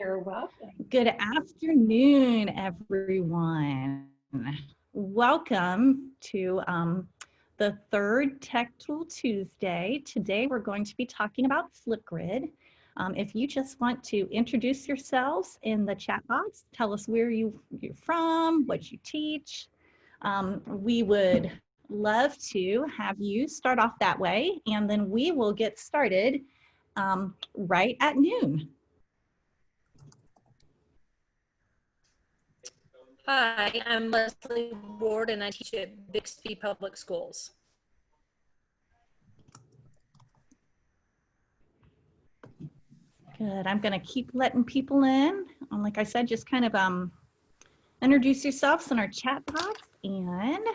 You're welcome. Good afternoon, everyone. Welcome to the third Tech Tool Tuesday. Today, we're going to be talking about Flipgrid. If you just want to introduce yourselves in the chat box, tell us where you're from, what you teach. We would love to have you start off that way, and then we will get started right at noon. Hi, I'm Leslie Ward and I teach at Bixby Public Schools. Good. I'm going to keep letting people in. Like I said, just kind of introduce yourselves in our chat box and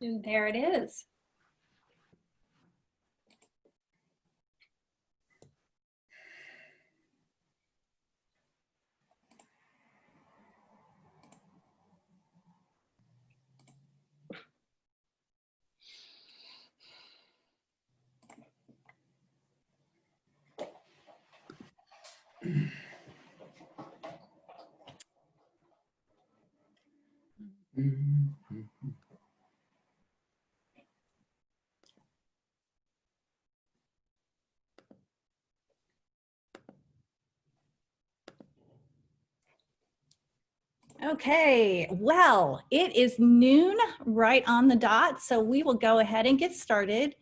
There it is. okay, well, it is noon right on the dot, so we will go ahead and get started.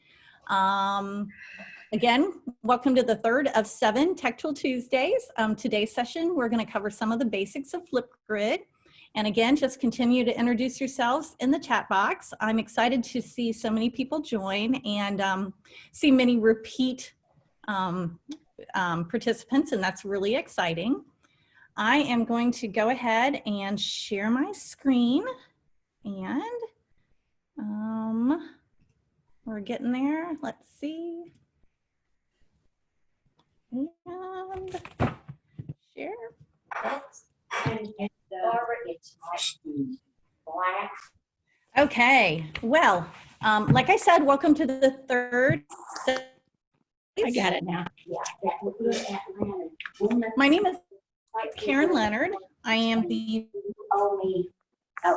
Again, welcome to the third of 7 Tech Tool Tuesdays. Today's session, we're going to cover some of the basics of Flipgrid. And again, just continue to introduce yourselves in the chat box. I'm excited to see so many people join and see many repeat participants, and that's really exciting. I am going to go ahead and share my screen, and we're getting there. Let's see. And share. Okay, well, like I said, welcome to the third. I got it now. My name is Karen Leonard. I am the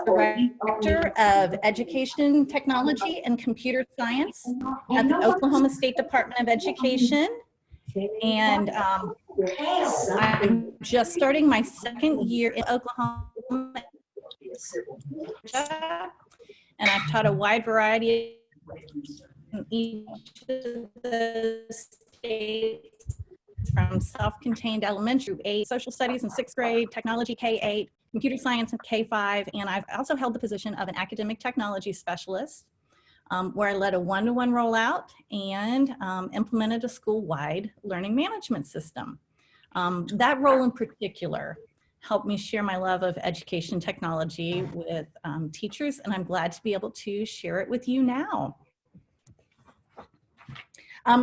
Director of Education Technology and Computer Science at the Oklahoma State Department of Education. And I'm just starting my second year in Oklahoma. And I've taught a wide variety in each of the states, from self-contained elementary 8, social studies in 6th grade, technology K-8, computer science in K-5, and I've also held the position of an academic technology specialist, where I led a one-to-one rollout and implemented a school-wide learning management system. That role in particular helped me share my love of education technology with teachers, and I'm glad to be able to share it with you now.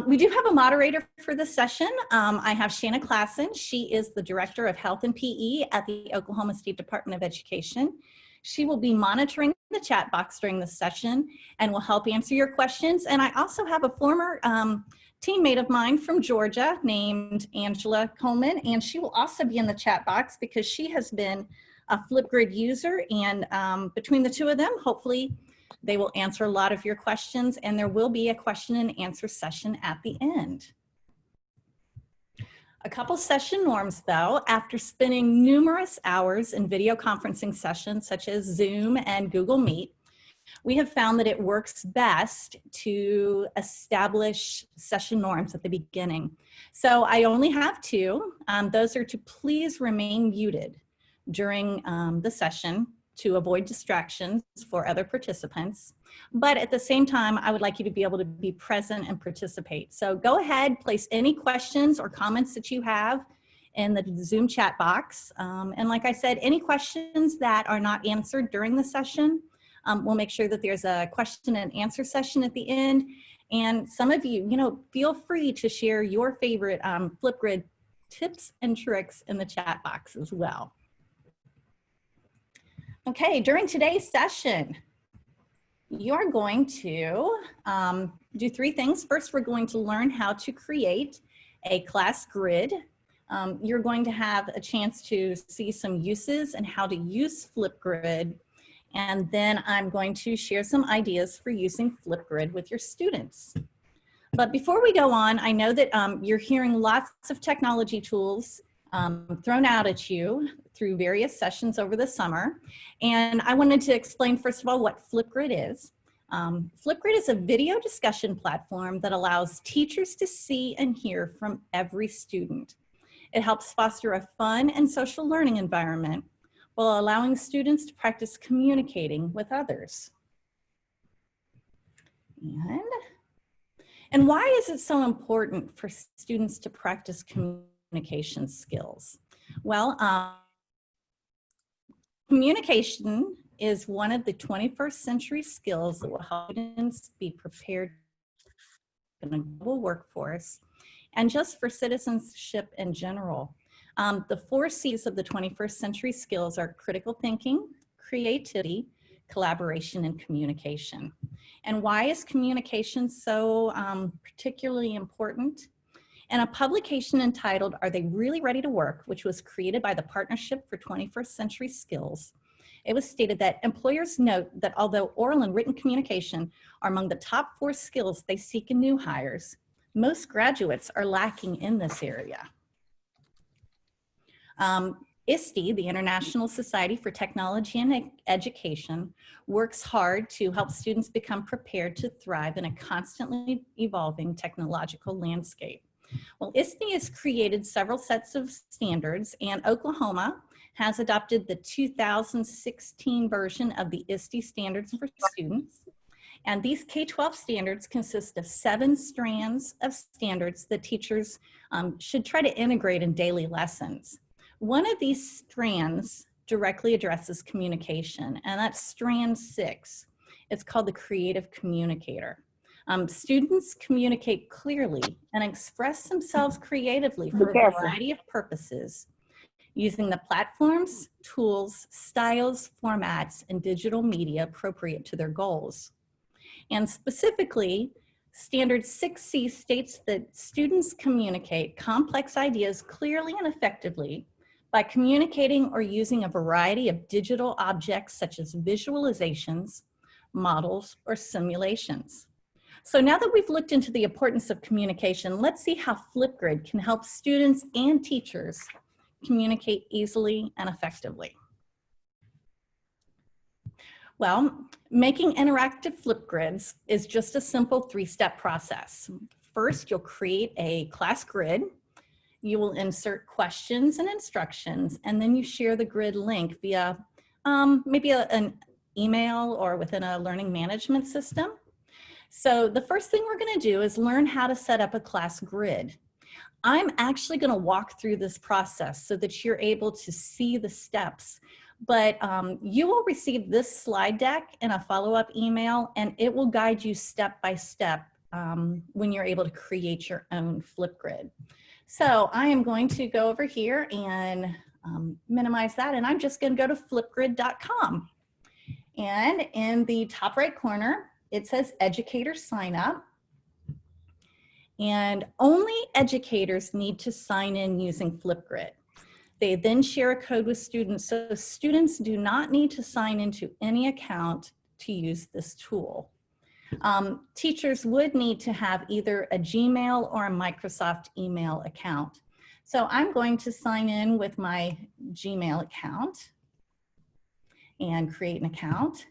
We do have a moderator for this session. I have Shanna Klassen. She is the Director of Health and PE at the Oklahoma State Department of Education. She will be monitoring the chat box during this session and will help answer your questions. And I also have a former teammate of mine from Georgia named Angela Coleman, and she will also be in the chat box because she has been a Flipgrid user, and between the two of them, hopefully they will answer a lot of your questions, and there will be a question and answer session at the end. A couple session norms though. After spending numerous hours in video conferencing sessions such as Zoom and Google Meet, we have found that it works best to establish session norms at the beginning. So I only have 2. Those are to please remain muted during the session to avoid distractions for other participants. But at the same time, I would like you to be able to be present and participate. So go ahead, place any questions or comments that you have in the Zoom chat box. And like I said, any questions that are not answered during the session, we'll make sure that there's a question and answer session at the end. And some of you, feel free to share your favorite Flipgrid tips and tricks in the chat box as well. Okay, during today's session, you're going to do three things. First, we're going to learn how to create a class grid. You're going to have a chance to see some uses and how to use Flipgrid. And then I'm going to share some ideas for using Flipgrid with your students. But before we go on, I know that you're hearing lots of technology tools thrown out at you through various sessions over the summer. And I wanted to explain, first of all, what Flipgrid is. Flipgrid is a video discussion platform that allows teachers to see and hear from every student. It helps foster a fun and social learning environment while allowing students to practice communicating with others. And why is it so important for students to practice communication skills? Well, communication is one of the 21st century skills that will help students be prepared in a global workforce and just for citizenship in general. The 4 C's of the 21st century skills are critical thinking, creativity, collaboration, and communication. And why is communication so particularly important? In a publication entitled, "Are They Really Ready to Work?" which was created by the Partnership for 21st Century Skills, it was stated that employers note that although oral and written communication are among the top 4 skills they seek in new hires, most graduates are lacking in this area. ISTE, the International Society for Technology and Education, works hard to help students become prepared to thrive in a constantly evolving technological landscape. Well, ISTE has created several sets of standards, and Oklahoma has adopted the 2016 version of the ISTE standards for students. And these K-12 standards consist of 7 strands of standards that teachers should try to integrate in daily lessons. One of these strands directly addresses communication, and that's strand 6. It's called the creative communicator. Students communicate clearly and express themselves creatively for a variety of purposes, using the platforms, tools, styles, formats, and digital media appropriate to their goals. And specifically, Standard 6C states that students communicate complex ideas clearly and effectively by communicating or using a variety of digital objects such as visualizations, models, or simulations. So now that we've looked into the importance of communication, let's see how Flipgrid can help students and teachers communicate easily and effectively. Well, making interactive Flipgrids is just a simple 3-step process. First, you'll create a class grid. You will insert questions and instructions, and then you share the grid link via maybe an email or within a learning management system. So the first thing we're going to do is learn how to set up a class grid. I'm actually going to walk through this process so that you're able to see the steps, but you will receive this slide deck in a follow-up email, and it will guide you step by step when you're able to create your own Flipgrid. So I am going to go over here and minimize that, and I'm just going to go to flipgrid.com. And in the top right corner, it says educator sign up. And only educators need to sign in using Flipgrid. They then share a code with students, so students do not need to sign into any account to use this tool. Teachers would need to have either a Gmail or a Microsoft email account. So I'm going to sign in with my Gmail account and create an account.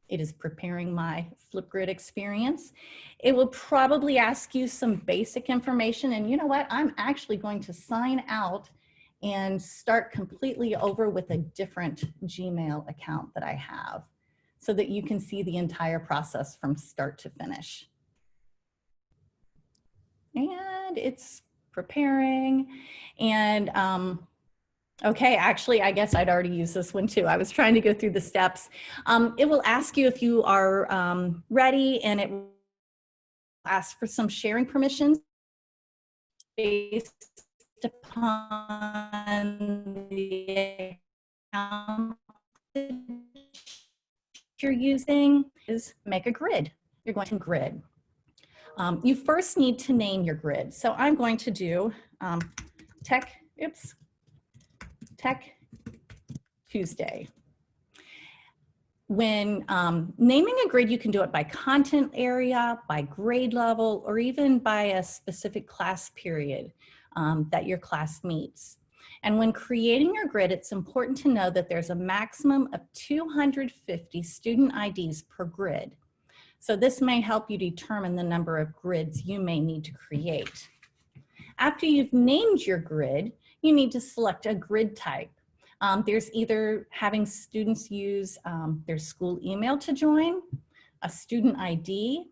It is preparing my Flipgrid experience. It will probably ask you some basic information, and you know what? I'm actually going to sign out and start completely over with a different Gmail account that I have, so that you can see the entire process from start to finish. And it's preparing. And okay, actually, I guess I'd already used this one too. I was trying to go through the steps. It will ask you if you are ready, and it will ask for some sharing permissions based upon the account you're using is make a grid. You're going to grid. You first need to name your grid. So I'm going to do Tech Tuesday. When naming a grid, you can do it by content area, by grade level, or even by a specific class period that your class meets. And when creating your grid, it's important to know that there's a maximum of 250 student IDs per grid. So this may help you determine the number of grids you may need to create. After you've named your grid, you need to select a grid type. There's either having students use their school email to join, a student ID,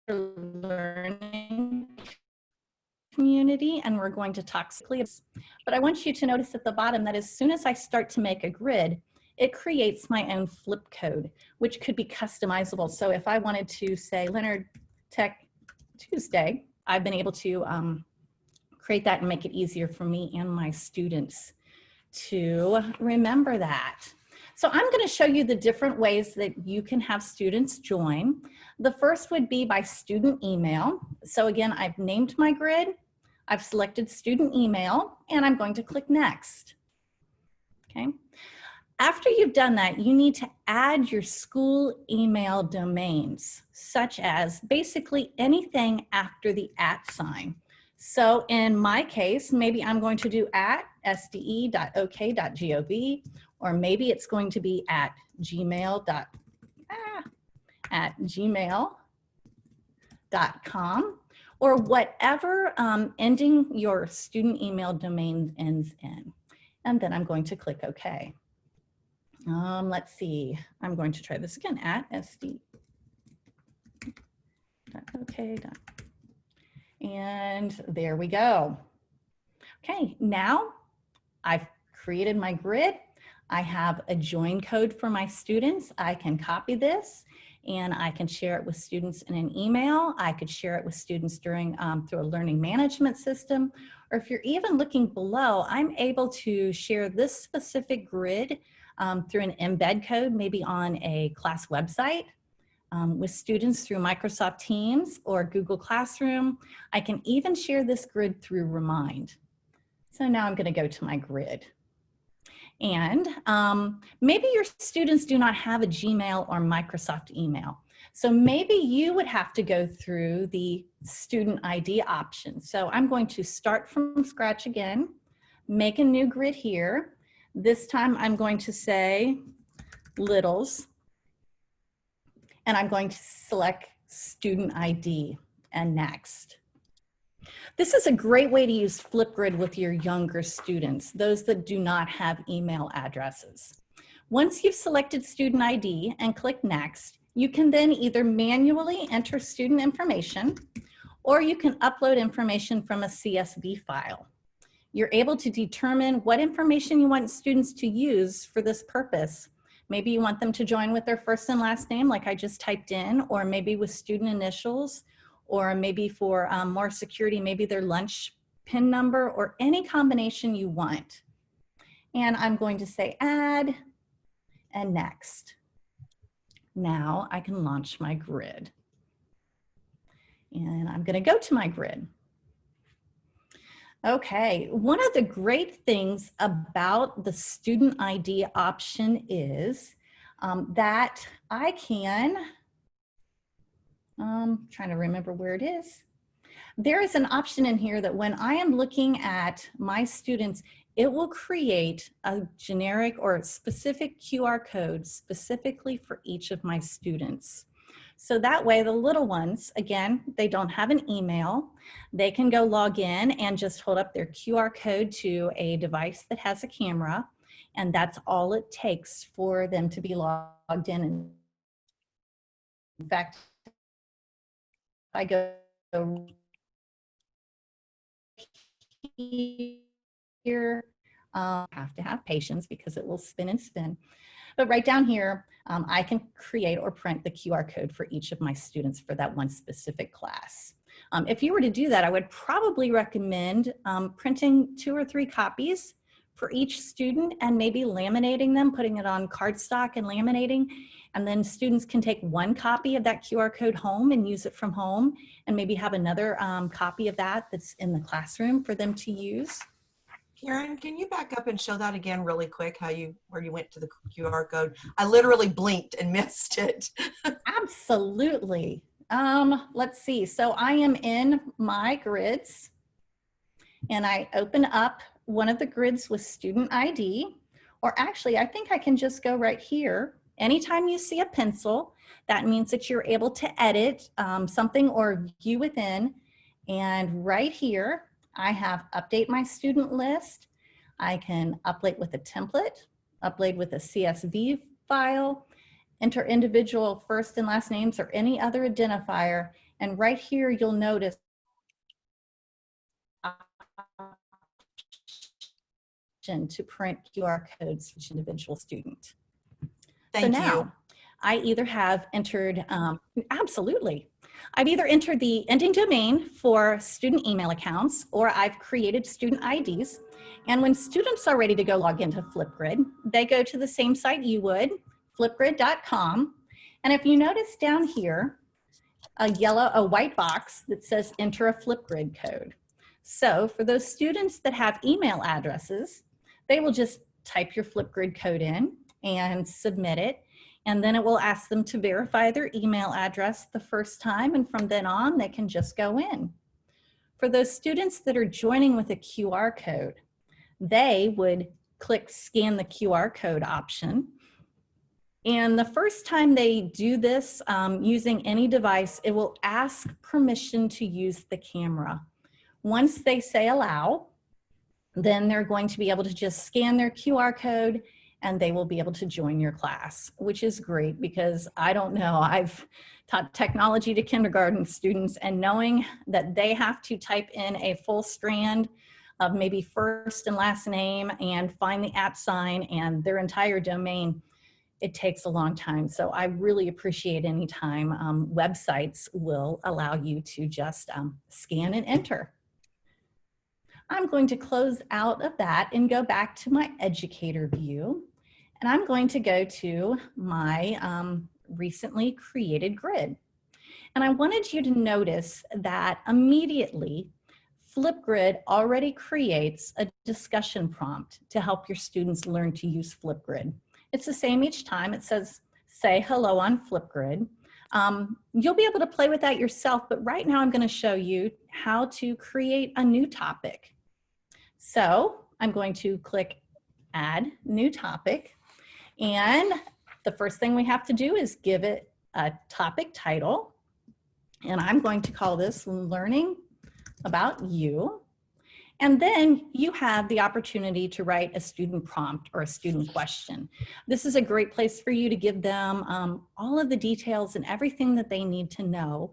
or learning community, and we're going to talk quickly. But I want you to notice at the bottom that as soon as I start to make a grid, it creates my own flip code, which could be customizable. So if I wanted to say Leonard Tech Tuesday, I've been able to create that and make it easier for me and my students to remember that. So I'm going to show you the different ways that you can have students join. The first would be by student email. So again, I've named my grid, I've selected student email, and I'm going to click next. Okay. After you've done that, you need to add your school email domains, such as basically anything after the @ sign. So in my case, maybe I'm going to do @sde.ok.gov, or maybe it's going to be @gmail.com, or whatever ending your student email domain ends in. And then I'm going to click OK. Let's see, I'm going to try this again, @sd.ok. And there we go. Okay, now I've created my grid. I have a join code for my students. I can copy this and I can share it with students in an email. I could share it with students during through a learning management system. Or if you're even looking below, I'm able to share this specific grid through an embed code, maybe on a class website. With students through Microsoft Teams or Google Classroom. I can even share this grid through Remind. So now I'm going to go to my grid. And maybe your students do not have a Gmail or Microsoft email. So maybe you would have to go through the student ID option. So I'm going to start from scratch again, make a new grid here. This time I'm going to say Littles. And I'm going to select student ID and next. This is a great way to use Flipgrid with your younger students, those that do not have email addresses. Once you've selected student ID and click next, you can then either manually enter student information or you can upload information from a CSV file. You're able to determine what information you want students to use for this purpose. Maybe you want them to join with their first and last name like I just typed in, or maybe with student initials, or maybe for more security, maybe their lunch PIN number, or any combination you want. And I'm going to say add and next. Now I can launch my grid. And I'm going to go to my grid. Okay, one of the great things about the student ID option is that I can, trying to remember where it is. There is an option in here that when I am looking at my students, it will create a generic or specific QR code specifically for each of my students. So that way the little ones, again, they don't have an email. They can go log in and just hold up their QR code to a device that has a camera. And that's all it takes for them to be logged in. In fact, I go here, have to have patience because it will spin and spin. But right down here, I can create or print the QR code for each of my students for that one specific class. If you were to do that, I would probably recommend printing 2 or 3 copies for each student and maybe laminating them, putting it on cardstock and laminating. And then students can take one copy of that QR code home and use it from home, and maybe have another copy of that that's in the classroom for them to use. Karen, can you back up and show that again really quick, where you went to the QR code? I literally blinked and missed it. Absolutely. Let's see. So I am in my grids, and I open up one of the grids with student ID, or actually I think I can just go right here. Anytime you see a pencil, that means that you're able to edit something or view within. And right here, I have update my student list. I can upload with a template, upload with a CSV file, enter individual first and last names or any other identifier. And right here, you'll notice to print QR codes for each individual student. Thank so now, you. I either have entered, absolutely. I've either entered the ending domain for student email accounts, or I've created student IDs. And when students are ready to go log into Flipgrid, they go to the same site you would, flipgrid.com. And if you notice down here, a white box that says enter a Flipgrid code. So for those students that have email addresses, they will just type your Flipgrid code in and submit it. And then it will ask them to verify their email address the first time. And from then on, they can just go in. For those students that are joining with a QR code, they would click scan the QR code option. And the first time they do this using any device, it will ask permission to use the camera. Once they say allow, then they're going to be able to just scan their QR code and they will be able to join your class, which is great because I don't know, I've taught technology to kindergarten students, and knowing that they have to type in a full strand of maybe first and last name and find the @ sign and their entire domain, it takes a long time. So I really appreciate any time websites will allow you to just scan and enter. I'm going to close out of that and go back to my educator view. And I'm going to go to my recently created grid. And I wanted you to notice that immediately Flipgrid already creates a discussion prompt to help your students learn to use Flipgrid. It's the same each time. It says, say hello on Flipgrid. You'll be able to play with that yourself, but right now I'm going to show you how to create a new topic. So I'm going to click add new topic. And the first thing we have to do is give it a topic title. And I'm going to call this Learning About You. And then you have the opportunity to write a student prompt or a student question. This is a great place for you to give them all of the details and everything that they need to know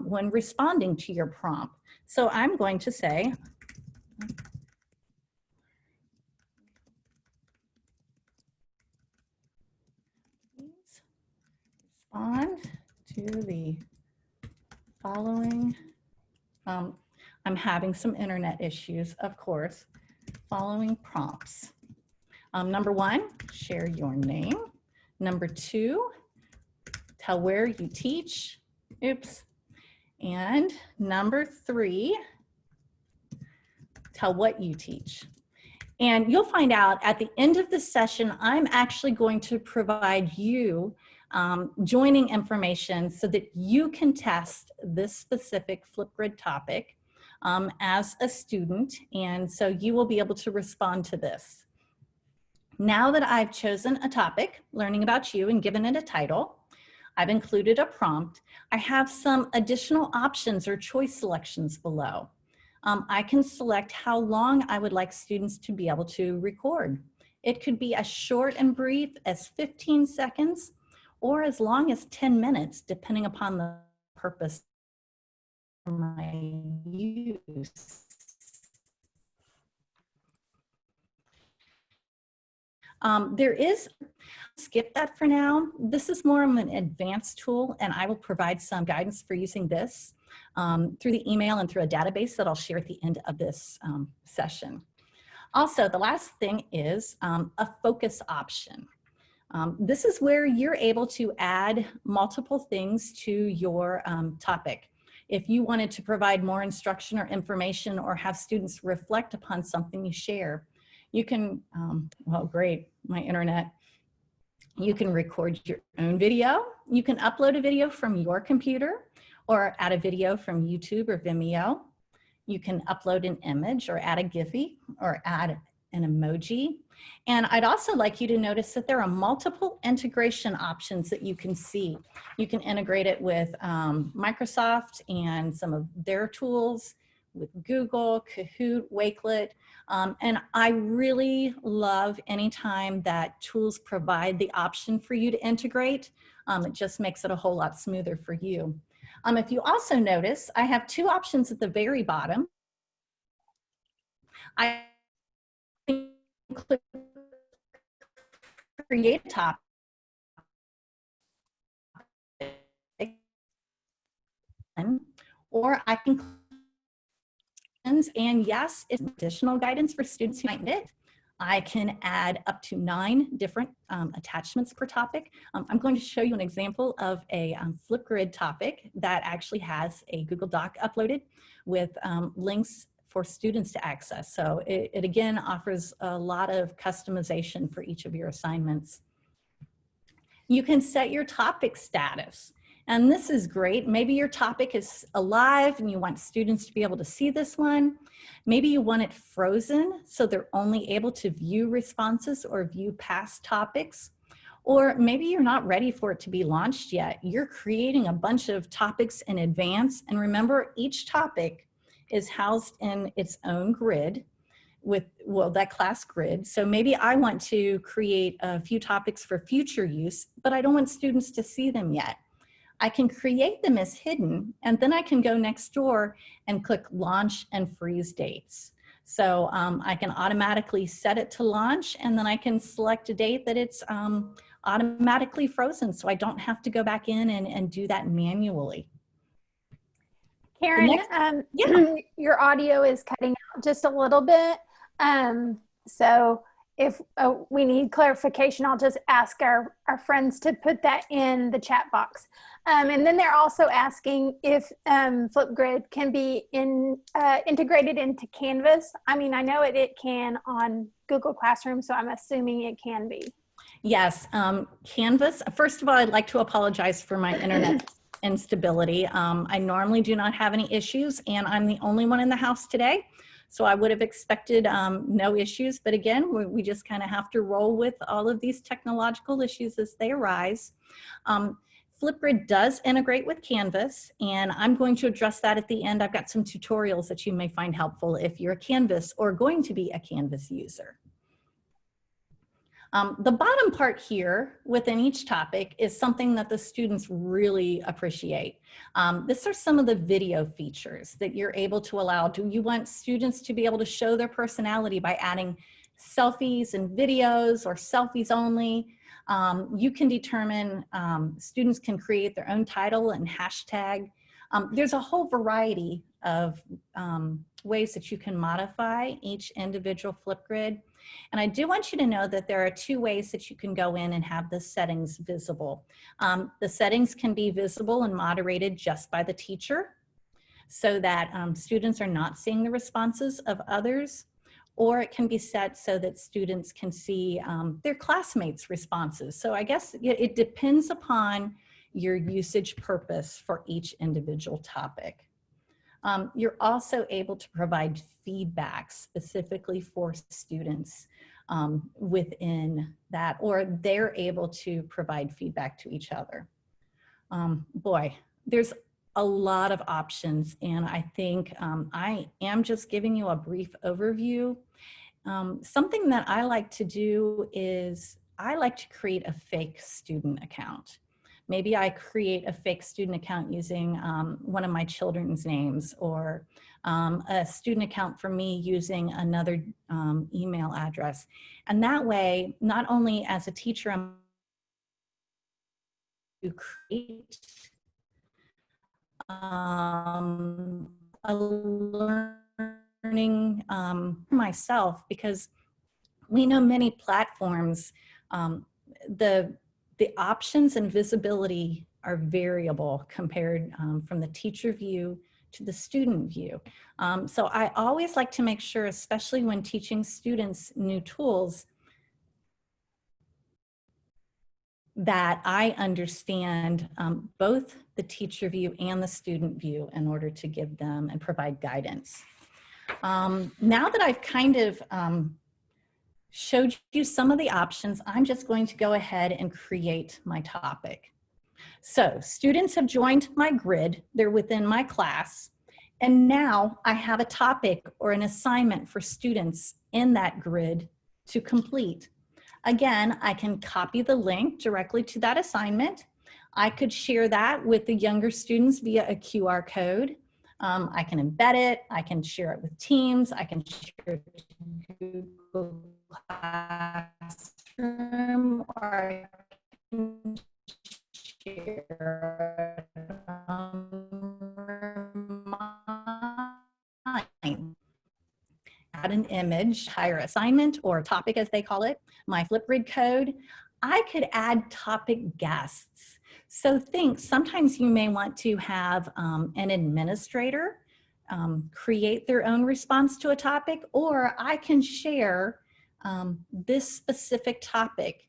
when responding to your prompt. So I'm going to say, please respond to the following. I'm having some internet issues, of course. Following prompts. Number 1, share your name. Number 2, tell where you teach. Oops. And number 3, tell what you teach. And you'll find out at the end of the session, I'm actually going to provide you joining information so that you can test this specific Flipgrid topic as a student. And so you will be able to respond to this. Now that I've chosen a topic, learning about you, and given it a title, I've included a prompt. I have some additional options or choice selections below. I can select how long I would like students to be able to record. It could be as short and brief as 15 seconds or as long as 10 minutes, depending upon the purpose of my use. There is, skip that for now. This is more of an advanced tool, and I will provide some guidance for using this through the email and through a database that I'll share at the end of this session. Also, the last thing is a focus option. This is where you're able to add multiple things to your topic. If you wanted to provide more instruction or information or have students reflect upon something you share, you can, well, great, my internet. You can record your own video. You can upload a video from your computer or add a video from YouTube or Vimeo. You can upload an image or add a Giphy or add an emoji. And I'd also like you to notice that there are multiple integration options that you can see. You can integrate it with Microsoft and some of their tools, with Google, Kahoot, Wakelet. And I really love anytime that tools provide the option for you to integrate. It just makes it a whole lot smoother for you. If you also notice, I have two options at the very bottom. I click create a topic, or I can click, and yes, it's additional guidance for students who might need it. I can add up to 9 different attachments per topic. I'm going to show you an example of a Flipgrid topic that actually has a Google Doc uploaded with links for students to access. So it again offers a lot of customization for each of your assignments. You can set your topic status. And this is great. Maybe your topic is alive and you want students to be able to see this one. Maybe you want it frozen so they're only able to view responses or view past topics. Or maybe you're not ready for it to be launched yet. You're creating a bunch of topics in advance. And remember, each topic is housed in its own grid with, well, that class grid. So maybe I want to create a few topics for future use, but I don't want students to see them yet. I can create them as hidden, and then I can go next door and click launch and freeze dates. So I can automatically set it to launch, and then I can select a date that it's automatically frozen, so I don't have to go back in and do that manually. Karen, your audio is cutting out just a little bit. So if we need clarification, I'll just ask our friends to put that in the chat box. And then they're also asking if Flipgrid can be integrated into Canvas. I mean, I know it can on Google Classroom, so I'm assuming it can be. Yes, Canvas. First of all, I'd like to apologize for my internet instability. I normally do not have any issues, and I'm the only one in the house today. So I would have expected no issues, but again, we just kind of have to roll with all of these technological issues as they arise. Flipgrid does integrate with Canvas, and I'm going to address that at the end. I've got some tutorials that you may find helpful if you're a Canvas or going to be a Canvas user. The bottom part here within each topic is something that the students really appreciate. These are some of the video features that you're able to allow. Do you want students to be able to show their personality by adding selfies and videos or selfies only? You can determine, students can create their own title and hashtag. There's a whole variety of ways that you can modify each individual Flipgrid. And I do want you to know that there are 2 ways that you can go in and have the settings visible. The settings can be visible and moderated just by the teacher so that students are not seeing the responses of others, or it can be set so that students can see their classmates' responses. So I guess it depends upon your usage purpose for each individual topic. You're also able to provide feedback specifically for students within that, or they're able to provide feedback to each other. Boy, there's a lot of options, and I think I am just giving you a brief overview. Something that I like to do is I like to create a fake student account. Maybe I create a fake student account using one of my children's names, or a student account for me using another email address. And that way, not only as a teacher, I'm to create a learning learning myself, because we know many platforms, the options and visibility are variable compared from the teacher view to the student view. So I always like to make sure, especially when teaching students new tools, that I understand both the teacher view and the student view in order to give them and provide guidance. Now that I've kind of showed you some of the options, I'm just going to go ahead and create my topic. So students have joined my grid, they're within my class, and now I have a topic or an assignment for students in that grid to complete. Again, I can copy the link directly to that assignment. I could share that with the younger students via a QR code. I can embed it, I can share it with Teams, I can share it to Google Classroom, or I can share it online. Add an image, higher assignment or topic as they call it, my Flipgrid code. I could add topic guests. So think, sometimes you may want to have an administrator create their own response to a topic, or I can share this specific topic,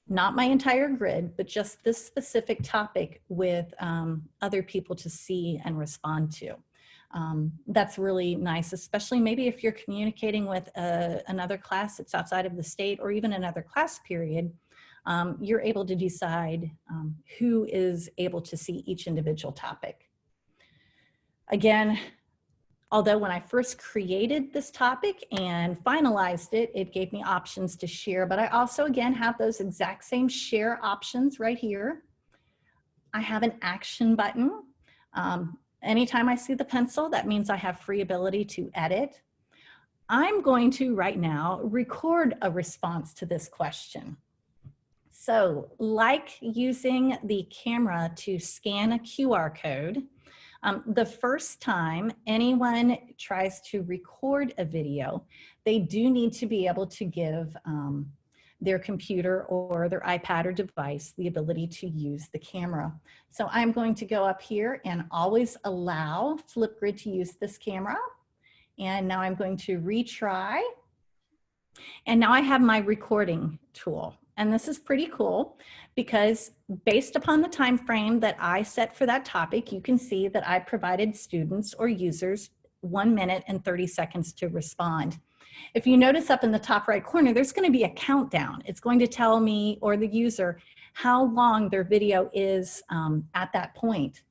not my entire grid, but just this specific topic with other people to see and respond to. That's really nice, especially maybe if you're communicating with another class that's outside of the state, or even another class period. You're able to decide who is able to see each individual topic. Again, although when I first created this topic and finalized it, it gave me options to share, but I also, again, have those exact same share options right here. I have an action button. Anytime I see the pencil, that means I have free ability to edit. I'm going to, right now, record a response to this question. So, like using the camera to scan a QR code, the first time anyone tries to record a video, they do need to be able to give their computer or their iPad or device the ability to use the camera. So I'm going to go up here and always allow Flipgrid to use this camera. And now I'm going to retry. And now I have my recording tool. And this is pretty cool because based upon the time frame that I set for that topic, you can see that I provided students or users 1 minute and 30 seconds to respond. If you notice up in the top right corner, there's going to be a countdown. It's going to tell me or the user how long their video is at that point.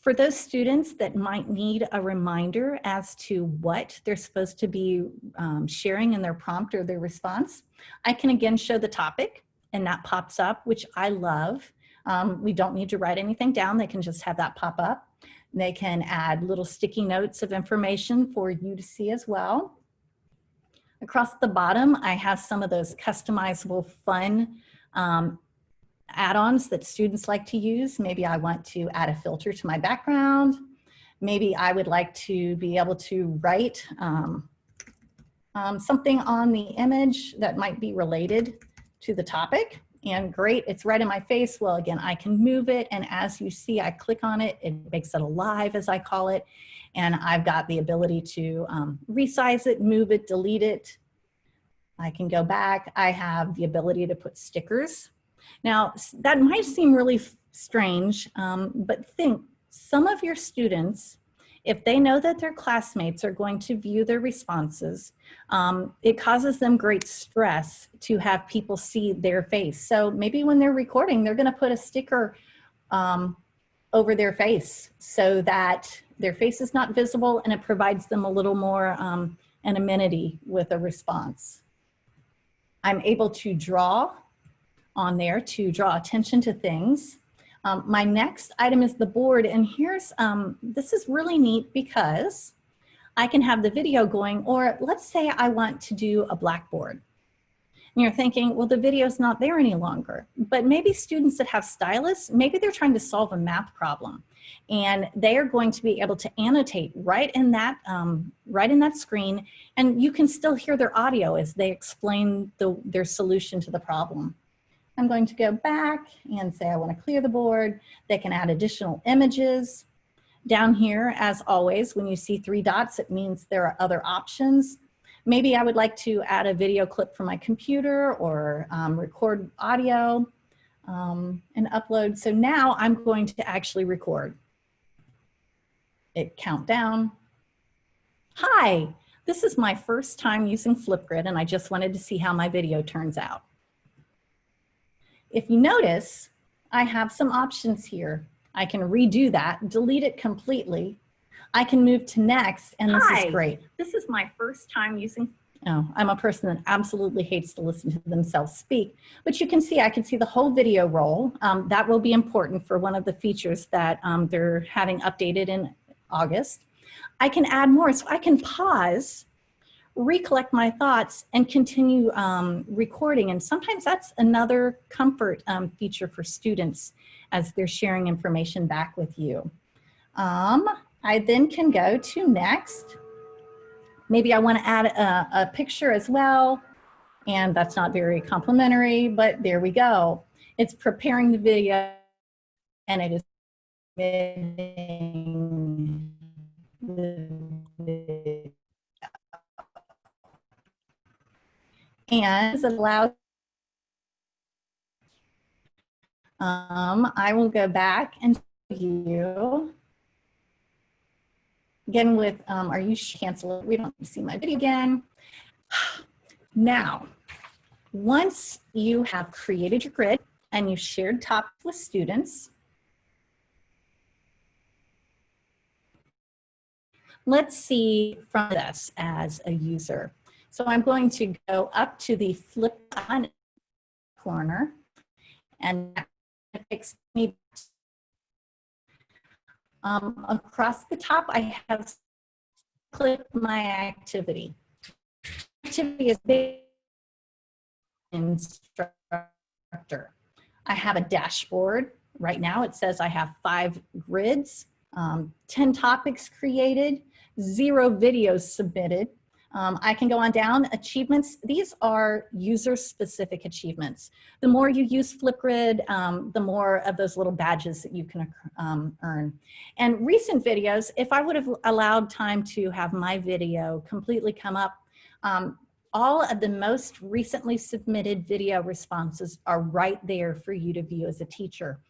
For those students that might need a reminder as to what they're supposed to be sharing in their prompt or their response, I can again show the topic and that pops up, which I love. We don't need to write anything down. They can just have that pop up. They can add little sticky notes of information for you to see as well. Across the bottom, I have some of those customizable fun add-ons that students like to use. Maybe I want to add a filter to my background. Maybe I would like to be able to write something on the image that might be related to the topic. And great, it's right in my face. Well, again, I can move it. And as you see, I click on it, it makes it alive, as I call it. And I've got the ability to resize it, move it, delete it. I can go back. I have the ability to put stickers. Now, that might seem really strange, but think, some of your students, if they know that their classmates are going to view their responses, it causes them great stress to have people see their face. So maybe when they're recording, they're going to put a sticker over their face so that their face is not visible and it provides them a little more anonymity with a response. I'm able to draw on there to draw attention to things. My next item is the board, and here's, this is really neat because I can have the video going, or let's say I want to do a blackboard. And you're thinking, well, the video's not there any longer. But maybe students that have stylus, maybe they're trying to solve a math problem. And they are going to be able to annotate right in that screen, and you can still hear their audio as they explain their solution to the problem. I'm going to go back and say I want to clear the board. They can add additional images. Down here, as always, when you see 3 dots, it means there are other options. Maybe I would like to add a video clip from my computer or record audio and upload. So now I'm going to actually record. It count down. Hi, this is my first time using Flipgrid, and I just wanted to see how my video turns out. If you notice, I have some options here. I can redo that, delete it completely. I can move to next, and this is great. This is my first time using, oh, I'm a person that absolutely hates to listen to themselves speak, but you can see, I can see the whole video roll. That will be important for one of the features that they're having updated in August. I can add more, so I can pause, recollect my thoughts, and continue recording. And sometimes that's another comfort feature for students as they're sharing information back with you. I then can go to next. Maybe I want to add a picture as well, and that's not very complimentary, but there we go. It's preparing the video, and it is submitting the video. And it allows, I will go back and show you again with, are you cancel it? We don't see my video again. Now, once you have created your grid and you've shared topics with students, let's see from this as a user. So I'm going to go up to the flip on corner, and that takes me across the top. I have clicked my activity. Activity is big instructor. I have a dashboard. Right now it says I have 5 grids, 10 topics created, 0 videos submitted. I can go on down, achievements. These are user-specific achievements. The more you use Flipgrid, the more of those little badges that you can earn. And recent videos, if I would have allowed time to have my video completely come up, all of the most recently submitted video responses are right there for you to view as a teacher.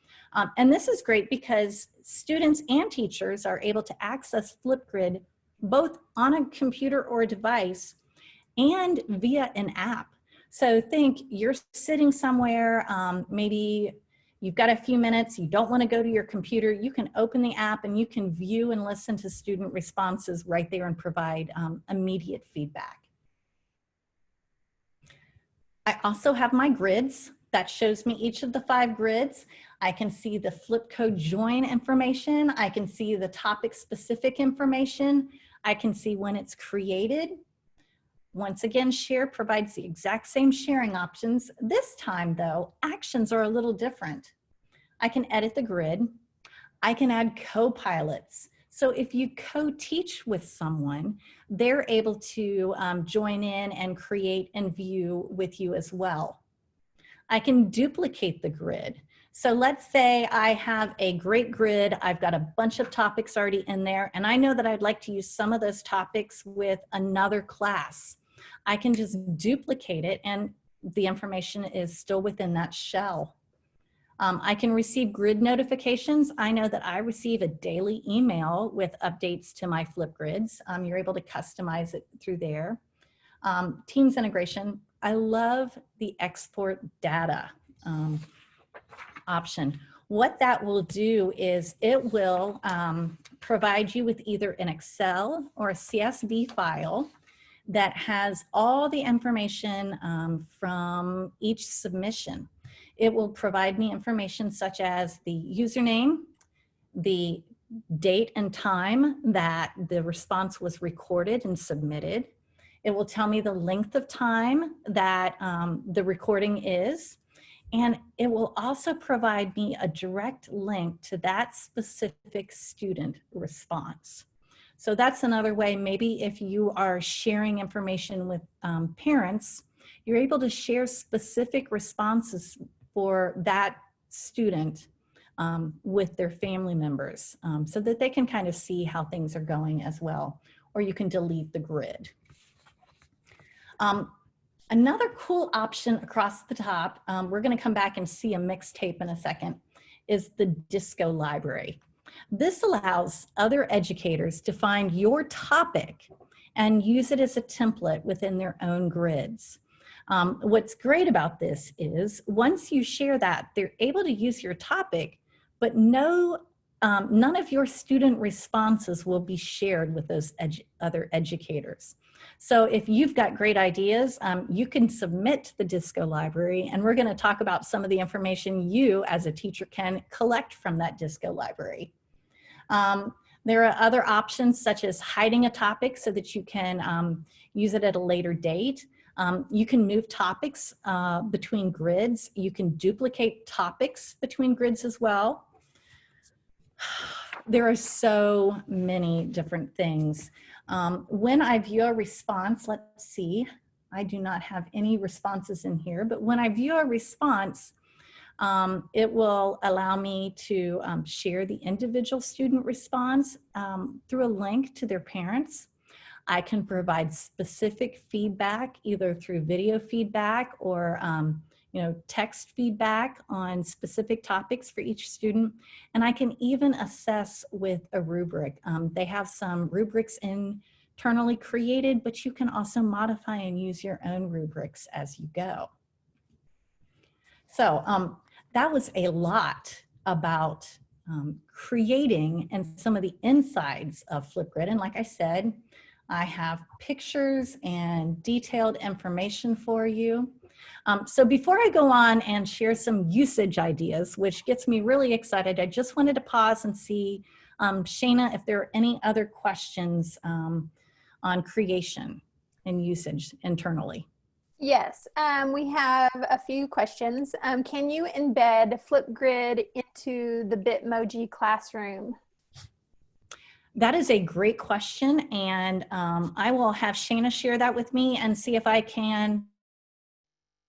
And this is great because students and teachers are able to access Flipgrid both on a computer or a device and via an app. So think you're sitting somewhere, maybe you've got a few minutes, you don't want to go to your computer, you can open the app and you can view and listen to student responses right there and provide immediate feedback. I also have my grids. That shows me each of the 5 grids. I can see the Flipcode join information. I can see the topic specific information. I can see when it's created. Once again, share provides the exact same sharing options. This time though, actions are a little different. I can edit the grid. I can add co-pilots. So if you co-teach with someone, they're able to join in and create and view with you as well. I can duplicate the grid. So let's say I have a great grid, I've got a bunch of topics already in there, and I know that I'd like to use some of those topics with another class. I can just duplicate it and the information is still within that shell. I can receive grid notifications. I know that I receive a daily email with updates to my Flipgrids. You're able to customize it through there. Teams integration. I love the export data option. What that will do is it will provide you with either an Excel or a CSV file that has all the information from each submission. It will provide me information such as the username, the date and time that the response was recorded and submitted. It will tell me the length of time that the recording is, and it will also provide me a direct link to that specific student response. So that's another way, maybe if you are sharing information with parents, you're able to share specific responses for that student with their family members so that they can kind of see how things are going as well. Or you can delete the grid. Another cool option across the top, we're going to come back and see a mixtape in a second, is the disco library. This allows other educators to find your topic and use it as a template within their own grids. What's great about this is once you share that, they're able to use your topic, but none of your student responses will be shared with those other educators. So if you've got great ideas, you can submit to the disco library, and we're going to talk about some of the information you as a teacher can collect from that disco library. There are other options such as hiding a topic so that you can use it at a later date. You can move topics between grids. You can duplicate topics between grids as well. There are so many different things. When I view a response, let's see, I do not have any responses in here, but when I view a response, it will allow me to share the individual student response through a link to their parents. I can provide specific feedback either through video feedback or text feedback on specific topics for each student. And I can even assess with a rubric. They have some rubrics internally created, but you can also modify and use your own rubrics as you go. So that was a lot about creating and some of the insides of Flipgrid. And like I said, I have pictures and detailed information for you. So before I go on and share some usage ideas, which gets me really excited, I just wanted to pause and see, Shayna, if there are any other questions on creation and usage internally. Yes, we have a few questions. Can you embed Flipgrid into the Bitmoji classroom? That is a great question, and I will have Shayna share that with me and see if I can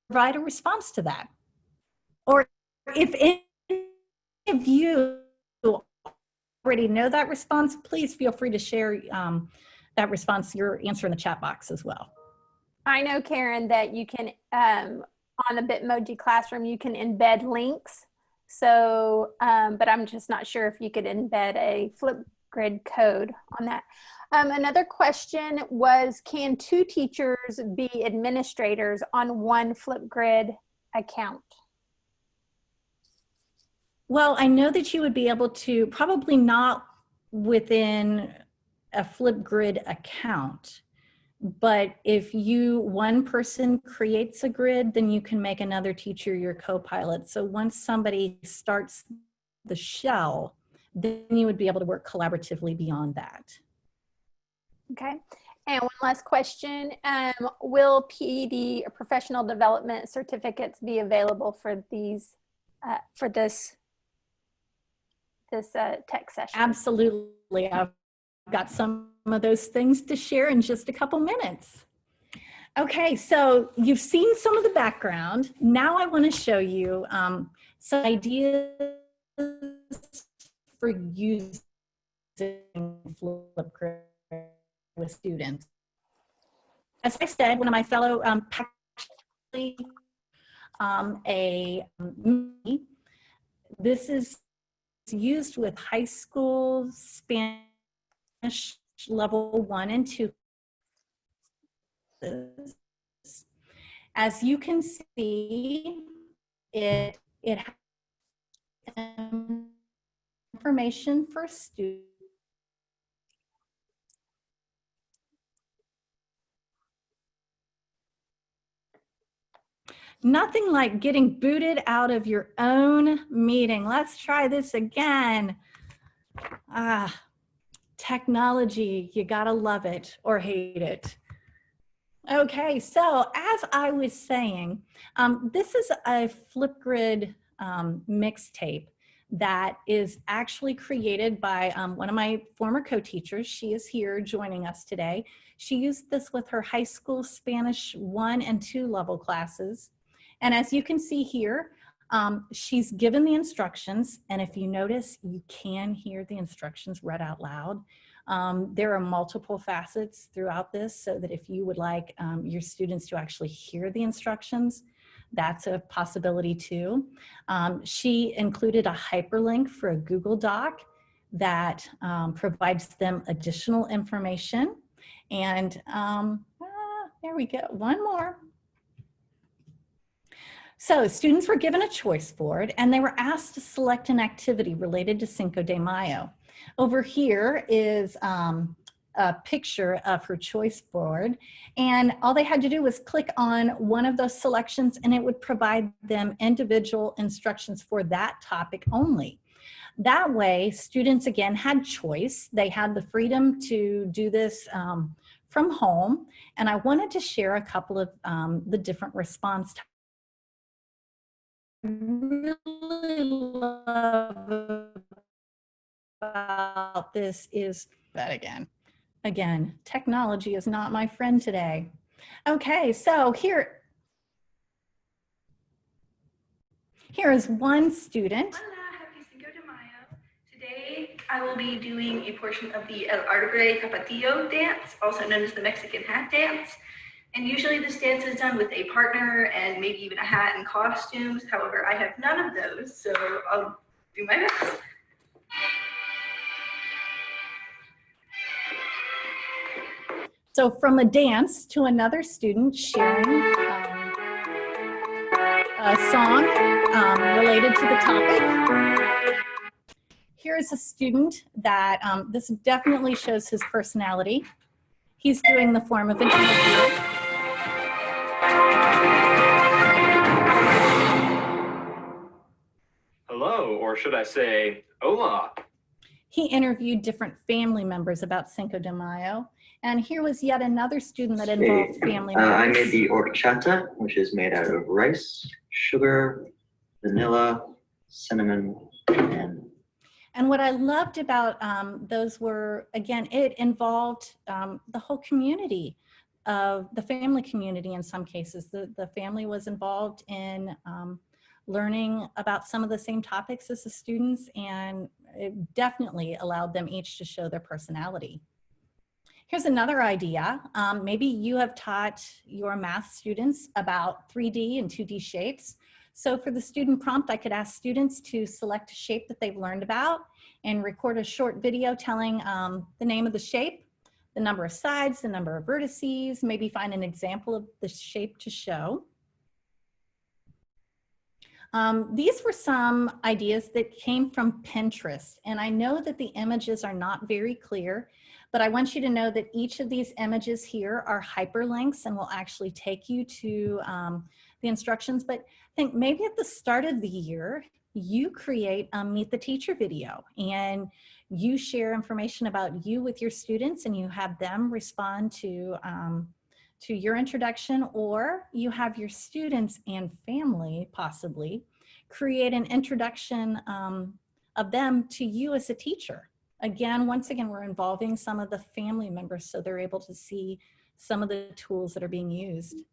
provide a response to that. Or if any of you already know that response, please feel free to share that response, your answer in the chat box as well. I know, Karen, that you can, on the Bitmoji classroom, you can embed links. So, but I'm just not sure if you could embed a Flipgrid code on that. Another question was, can two teachers be administrators on one Flipgrid account? Well, I know that you would be able to, probably not within a Flipgrid account, but if one person creates a grid, then you can make another teacher your co-pilot. So once somebody starts the shell, then you would be able to work collaboratively beyond that. Okay. And one last question, will PD or professional development certificates be available for these, for this tech session? Absolutely. I've got some of those things to share in just a couple minutes. Okay, so you've seen some of the background. Now I want to show you some ideas for using Flipgrid with students. As I said, one of my fellow this is used with high school Spanish level 1 and 2. As you can see, it has information for students. Nothing like getting booted out of your own meeting. Let's try this again. Technology, you gotta love it or hate it. Okay, so as I was saying, this is a Flipgrid mixtape that is actually created by one of my former co-teachers. She is here joining us today. She used this with her high school Spanish 1 and 2 level classes. And as you can see here, she's given the instructions. And if you notice, you can hear the instructions read out loud. There are multiple facets throughout this, so that if you would like your students to actually hear the instructions, that's a possibility too. She included a hyperlink for a Google Doc that provides them additional information. And there we go, one more. So students were given a choice board and they were asked to select an activity related to Cinco de Mayo. Over here is a picture of her choice board, and all they had to do was click on one of those selections and it would provide them individual instructions for that topic only. That way, students again had choice. They had the freedom to do this from home, and I wanted to share a couple of the different response types. I really love about this is that again, technology is not my friend today. Okay, so here is one student. Hola, happy Cinco de Mayo. Today I will be doing a portion of the El Arbre Tapatio dance, also known as the Mexican hat dance. And usually this dance is done with a partner and maybe even a hat and costumes. However, I have none of those, so I'll do my best. So from a dance to another student sharing a song related to the topic. Here's a student that this definitely shows his personality. He's doing the form of an interview. Hello, or should I say, hola. He interviewed different family members about Cinco de Mayo. And here was yet another student that involved family members. I made the horchata, which is made out of rice, sugar, vanilla, cinnamon, and what I loved about those were, again, it involved the whole community, of the family community in some cases. The family was involved in learning about some of the same topics as the students, and it definitely allowed them each to show their personality. Here's another idea. Maybe you have taught your math students about 3D and 2D shapes. So for the student prompt, I could ask students to select a shape that they've learned about and record a short video telling the name of the shape, the number of sides, the number of vertices, maybe find an example of the shape to show. These were some ideas that came from Pinterest, and I know that the images are not very clear, but I want you to know that each of these images here are hyperlinks and will actually take you to the instructions. But I think maybe at the start of the year, you create a Meet the Teacher video and you share information about you with your students and you have them respond to your introduction, or you have your students and family possibly create an introduction of them to you as a teacher. Again, once again, we're involving some of the family members so they're able to see some of the tools that are being used.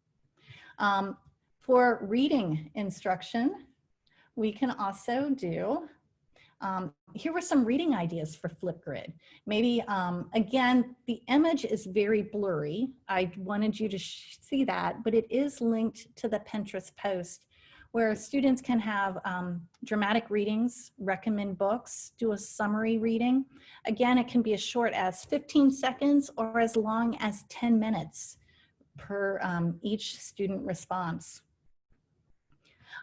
For reading instruction, we can also do, here were some reading ideas for Flipgrid. Maybe, again, the image is very blurry. I wanted you to see that, but it is linked to the Pinterest post where students can have dramatic readings, recommend books, do a summary reading. Again, it can be as short as 15 seconds or as long as 10 minutes per each student response.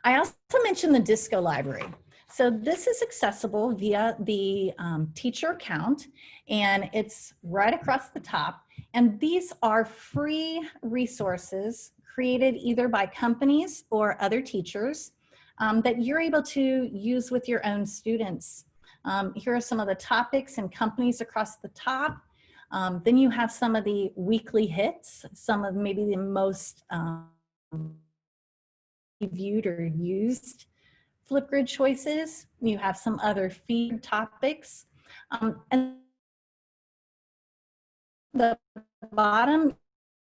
I also mentioned the Disco Library. So this is accessible via the teacher account, and it's right across the top. And these are free resources created either by companies or other teachers that you're able to use with your own students. Here are some of the topics and companies across the top. Then you have some of the weekly hits, some of maybe the most viewed or used Flipgrid choices. You have some other feed topics. And the bottom,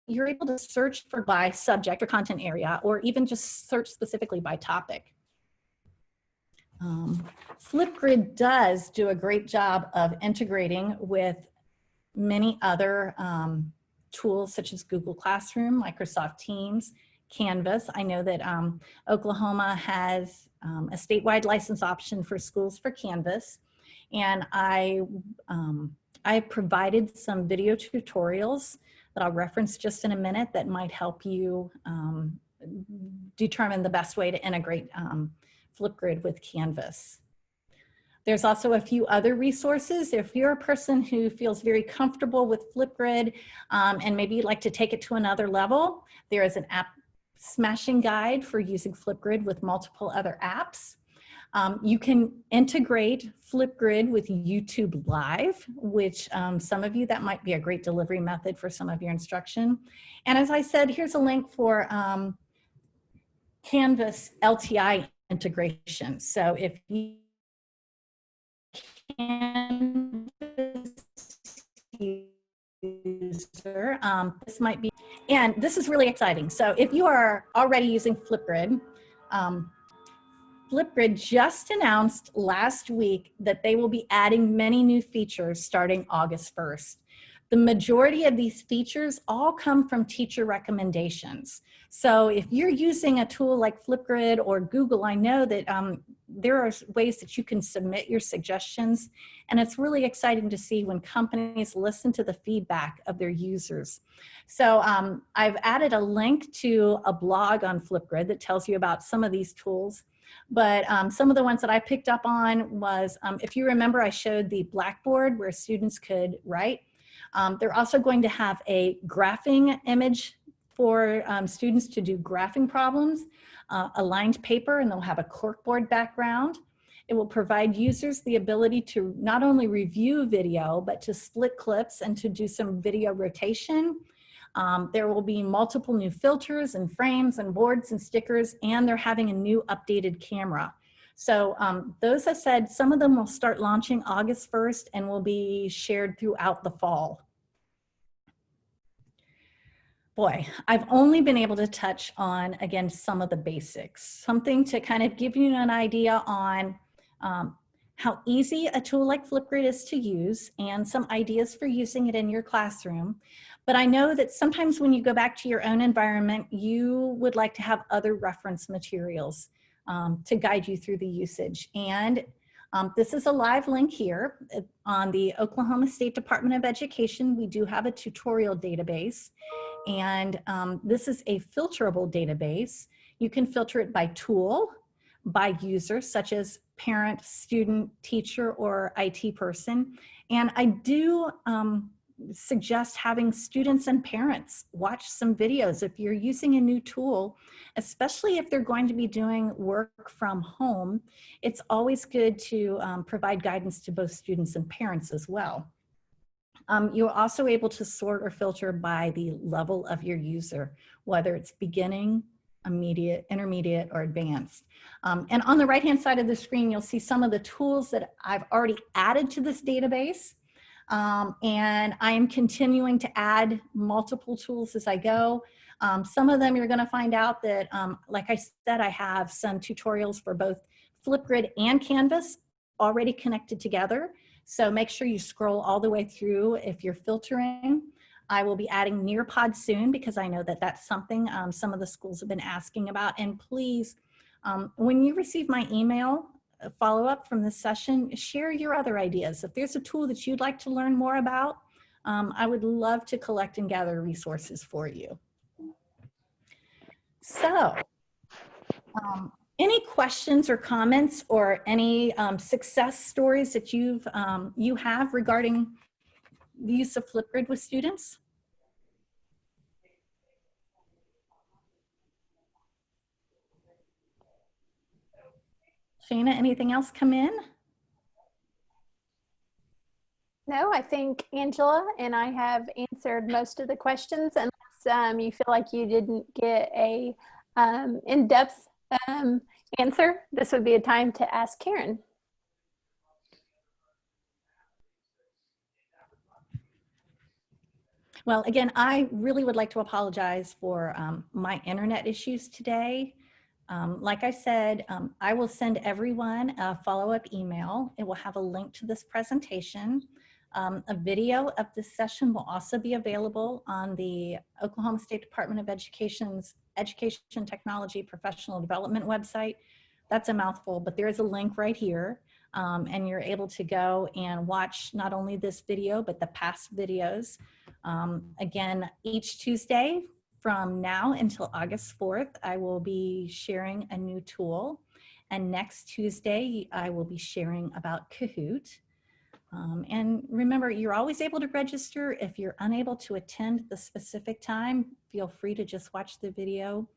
you're able to search for by subject or content area, or even just search specifically by topic. Flipgrid does do a great job of integrating with many other tools such as Google Classroom, Microsoft Teams, Canvas. I know that Oklahoma has a statewide license option for schools for Canvas, and I provided some video tutorials that I'll reference just in a minute that might help you determine the best way to integrate Flipgrid with Canvas. There's also a few other resources. If you're a person who feels very comfortable with Flipgrid and maybe you'd like to take it to another level, there is an app smashing guide for using Flipgrid with multiple other apps. You can integrate Flipgrid with YouTube Live, which some of you, that might be a great delivery method for some of your instruction. And as I said, here's a link for Canvas LTI integration. So if you Canvas user, this might be, and this is really exciting. So if you are already using Flipgrid, Flipgrid just announced last week that they will be adding many new features starting August 1st. The majority of these features all come from teacher recommendations. So if you're using a tool like Flipgrid or Google, I know that there are ways that you can submit your suggestions, and it's really exciting to see when companies listen to the feedback of their users. So I've added a link to a blog on Flipgrid that tells you about some of these tools. But some of the ones that I picked up on was, if you remember, I showed the Blackboard where students could write. They're also going to have a graphing image for students to do graphing problems, a lined paper, and they'll have a corkboard background. It will provide users the ability to not only review video, but to split clips and to do some video rotation. There will be multiple new filters and frames and boards and stickers, and they're having a new updated camera. So those I said, some of them will start launching August 1st and will be shared throughout the fall. Boy, I've only been able to touch on, again, some of the basics, something to kind of give you an idea on how easy a tool like Flipgrid is to use and some ideas for using it in your classroom. But I know that sometimes when you go back to your own environment, you would like to have other reference materials to guide you through the usage. And this is a live link here on the Oklahoma State Department of Education. We do have a tutorial database, and this is a filterable database. You can filter it by tool, by user, such as parent, student, teacher, or IT person. And I do suggest having students and parents watch some videos if you're using a new tool, especially if they're going to be doing work from home. It's always good to provide guidance to both students and parents as well. You're also able to sort or filter by the level of your user, whether it's beginning, immediate, intermediate, or advanced. And on the right-hand side of the screen, you'll see some of the tools that I've already added to this database. And I am continuing to add multiple tools as I go. Some of them you're going to find out that, like I said, I have some tutorials for both Flipgrid and Canvas already connected together. So make sure you scroll all the way through if you're filtering. I will be adding Nearpod soon because I know that that's something some of the schools have been asking about. And please, when you receive my email follow-up from this session, share your other ideas. If there's a tool that you'd like to learn more about, I would love to collect and gather resources for you. So, any questions or comments or any success stories that you have regarding the use of Flipgrid with students? Shana, anything else come in? No, I think Angela and I have answered most of the questions, unless you feel like you didn't get a in-depth answer. This would be a time to ask Karen. Well, again, I really would like to apologize for my internet issues today. Like I said, I will send everyone a follow-up email. It will have a link to this presentation. A video of this session will also be available on the Oklahoma State Department of Education's Education Technology Professional Development website. That's a mouthful, but there is a link right here. And you're able to go and watch not only this video, but the past videos. Again, each Tuesday from now until August 4th, I will be sharing a new tool. And next Tuesday, I will be sharing about Kahoot. And remember, you're always able to register. If you're unable to attend the specific time, feel free to just watch the video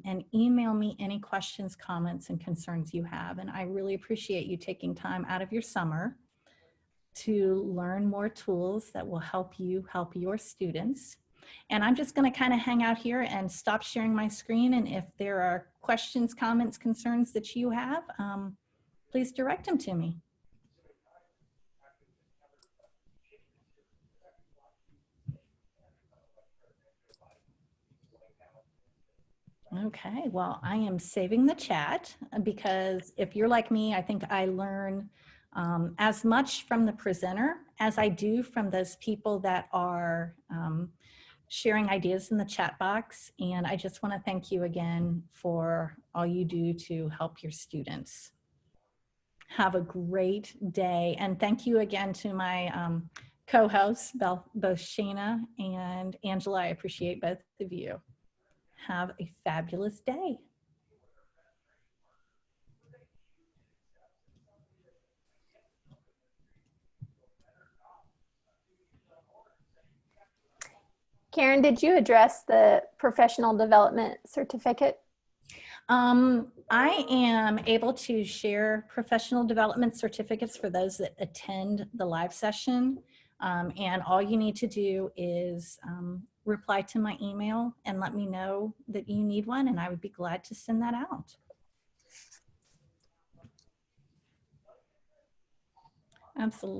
and email me any questions, comments, and concerns you have. And I really appreciate you taking time out of your summer to learn more tools that will help you help your students. And I'm just going to kind of hang out here and stop sharing my screen. And if there are questions, comments, concerns that you have, please direct them to me. Okay, well, I am saving the chat because if you're like me, I think I learn as much from the presenter as I do from those people that are sharing ideas in the chat box. And I just want to thank you again for all you do to help your students. Have a great day. And thank you again to my co-hosts, both Shana and Angela. I appreciate both of you. Have a fabulous day. Karen, did you address the professional development certificate? I am able to share professional development certificates for those that attend the live session. And all you need to do is reply to my email and let me know that you need one, and I would be glad to send that out. Absolutely.